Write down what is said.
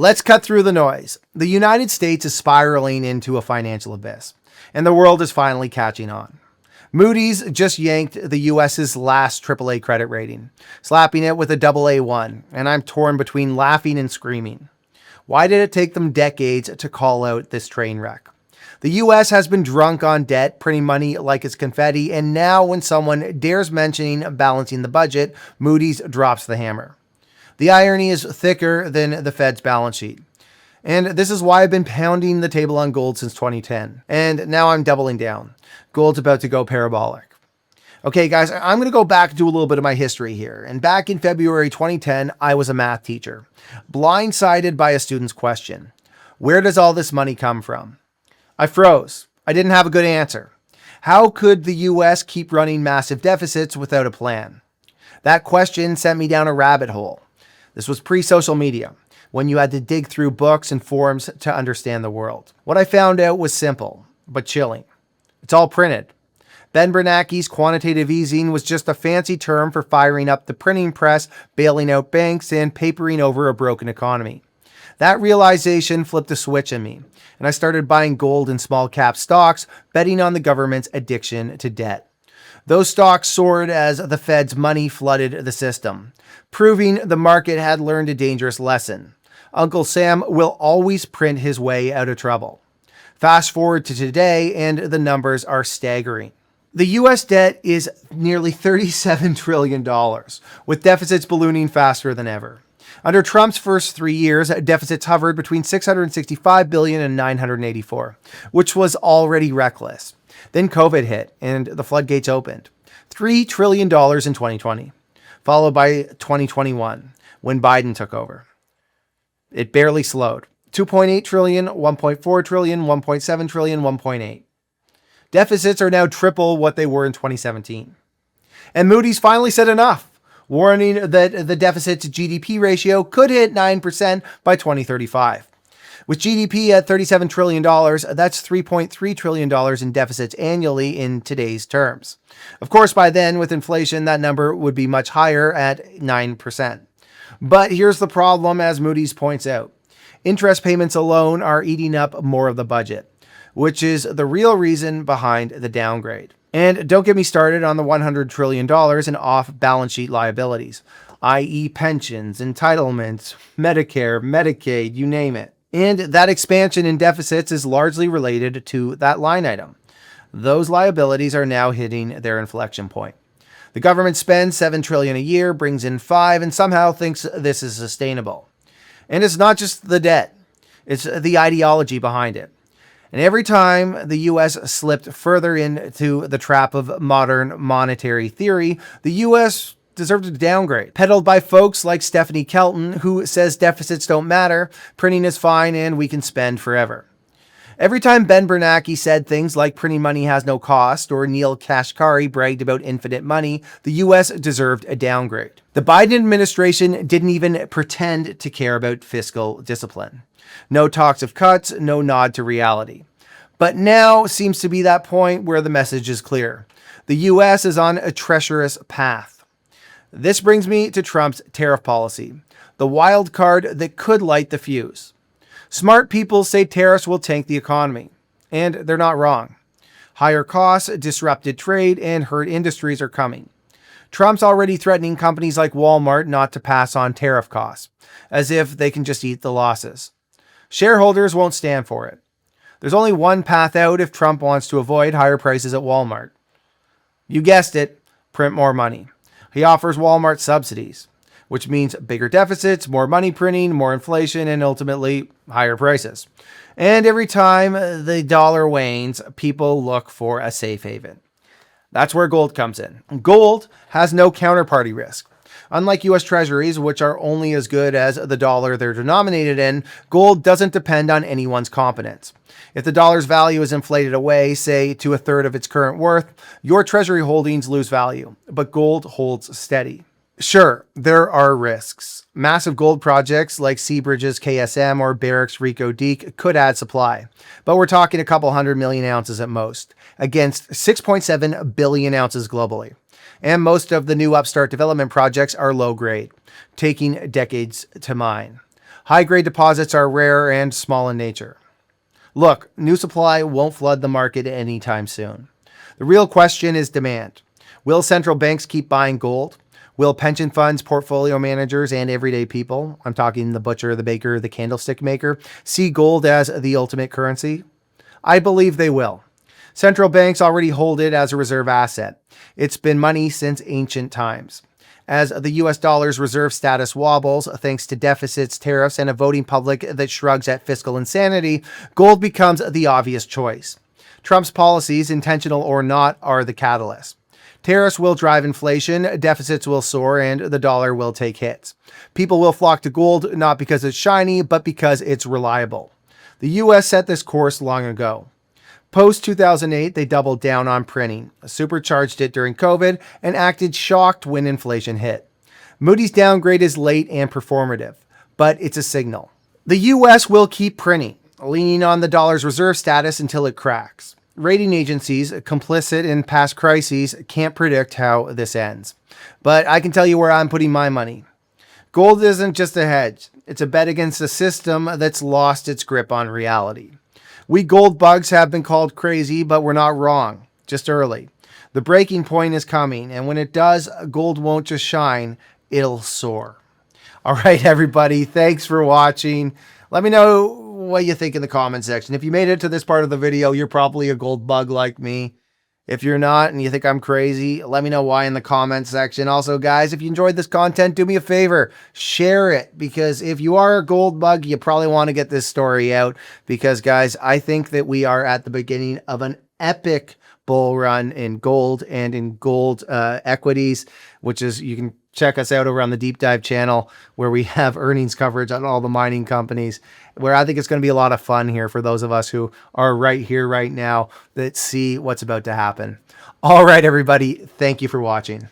Let's cut through the noise. The United States is spiraling into a financial abyss, and the world is finally catching on. Moody's just yanked the US's last AAA credit rating, slapping it with a AA1, and I'm torn between laughing and screaming. Why did it take them decades to call out this train wreck? The US has been drunk on debt, printing money like it's confetti, and now when someone dares mentioning balancing the budget, Moody's drops the hammer. The irony is thicker than the Fed's balance sheet. And this is why I've been pounding the table on gold since 2010. And now I'm doubling down. Gold's about to go parabolic. Okay, guys, I'm going to go back and do a little bit of my history here. And back in February 2010, I was a math teacher, blindsided by a student's question. Where does all this money come from? I froze. I didn't have a good answer. How could the US keep running massive deficits without a plan? That question sent me down a rabbit hole. This was pre-social media, when you had to dig through books and forums to understand the world. What I found out was simple, but chilling. It's all printed. Ben Bernanke's quantitative easing was just a fancy term for firing up the printing press, bailing out banks, and papering over a broken economy. That realization flipped a switch in me, and I started buying gold and small cap stocks, betting on the government's addiction to debt. Those stocks soared as the Fed's money flooded the system, proving the market had learned a dangerous lesson. Uncle Sam will always print his way out of trouble. Fast forward to today, and the numbers are staggering. The US debt is nearly $37 trillion, with deficits ballooning faster than ever. Under Trump's first 3 years, deficits hovered between $665 billion and $984, which was already reckless. Then COVID hit, and the floodgates opened. $3 trillion in 2020, followed by 2021, when Biden took over. It barely slowed. 2.8 trillion, 1.4 trillion, 1.7 trillion, 1.8. Deficits are now triple what they were in 2017. And Moody's finally said enough, warning that the deficit to GDP ratio could hit 9% by 2035. With GDP at $37 trillion, that's $3.3 trillion in deficits annually in today's terms. Of course, by then, with inflation, that number would be much higher at 9%. But here's the problem, as Moody's points out. Interest payments alone are eating up more of the budget, which is the real reason behind the downgrade. And don't get me started on the $100 trillion in off-balance sheet liabilities, i.e. pensions, entitlements, Medicare, Medicaid, you name it. And that expansion in deficits is largely related to that line item. Those liabilities are now hitting their inflection point. The government spends $7 trillion a year, brings in $5, and somehow thinks this is sustainable. And it's not just the debt, it's the ideology behind it. And every time the US slipped further into the trap of modern monetary theory, the US deserved a downgrade, peddled by folks like Stephanie Kelton, who says deficits don't matter, printing is fine, and we can spend forever. Every time Ben Bernanke said things like printing money has no cost, or Neil Kashkari bragged about infinite money, the US deserved a downgrade. The Biden administration didn't even pretend to care about fiscal discipline. No talks of cuts, no nod to reality. But now seems to be that point where the message is clear. The US is on a treacherous path. This brings me to Trump's tariff policy, the wild card that could light the fuse. Smart people say tariffs will tank the economy, and they're not wrong. Higher costs, disrupted trade, and hurt industries are coming. Trump's already threatening companies like Walmart not to pass on tariff costs, as if they can just eat the losses. Shareholders won't stand for it. There's only one path out if Trump wants to avoid higher prices at Walmart. You guessed it, print more money. He offers Walmart subsidies, which means bigger deficits, more money printing, more inflation, and ultimately higher prices. And every time the dollar wanes, people look for a safe haven. That's where gold comes in. Gold has no counterparty risk. Unlike US Treasuries, which are only as good as the dollar they're denominated in, gold doesn't depend on anyone's competence. If the dollar's value is inflated away, say to a third of its current worth, your treasury holdings lose value, but gold holds steady. Sure, there are risks. Massive gold projects like Seabridge's KSM or Barrick's Reko Diq could add supply, but we're talking a couple 100 million ounces at most, against 6.7 billion ounces globally. And most of the new upstart development projects are low grade, taking decades to mine. High-grade deposits are rare and small in nature. Look, new supply won't flood the market anytime soon. The real question is demand. Will central banks keep buying gold? Will pension funds, portfolio managers, and everyday people, I'm talking the butcher, the baker, the candlestick maker, see gold as the ultimate currency? I believe they will. Central banks already hold it as a reserve asset. It's been money since ancient times. As the US dollar's reserve status wobbles, thanks to deficits, tariffs, and a voting public that shrugs at fiscal insanity, gold becomes the obvious choice. Trump's policies, intentional or not, are the catalyst. Tariffs will drive inflation, deficits will soar, and the dollar will take hits. People will flock to gold not because it's shiny, but because it's reliable. The US set this course long ago. Post-2008, they doubled down on printing, supercharged it during COVID, and acted shocked when inflation hit. Moody's downgrade is late and performative, but it's a signal. The US will keep printing, leaning on the dollar's reserve status until it cracks. Rating agencies, complicit in past crises, can't predict how this ends. But I can tell you where I'm putting my money. Gold isn't just a hedge. It's a bet against a system that's lost its grip on reality. We gold bugs have been called crazy, but we're not wrong, just early. The breaking point is coming, and when it does, gold won't just shine, it'll soar. All right, everybody, thanks for watching. Let me know what you think in the comment section. If you made it to this part of the video, you're probably a gold bug like me. If you're not and you think I'm crazy, let me know why in the comment section. Also, guys, if you enjoyed this content, do me a favor, share it, because if you are a gold bug, you probably want to get this story out, because, guys, I think that we are at the beginning of an epic bull run in gold and in gold equities, which is, you can check us out over on the Deep Dive channel, where we have earnings coverage on all the mining companies, where I think it's going to be a lot of fun here for those of us who are right here, right now, that see what's about to happen. All right, everybody. Thank you for watching.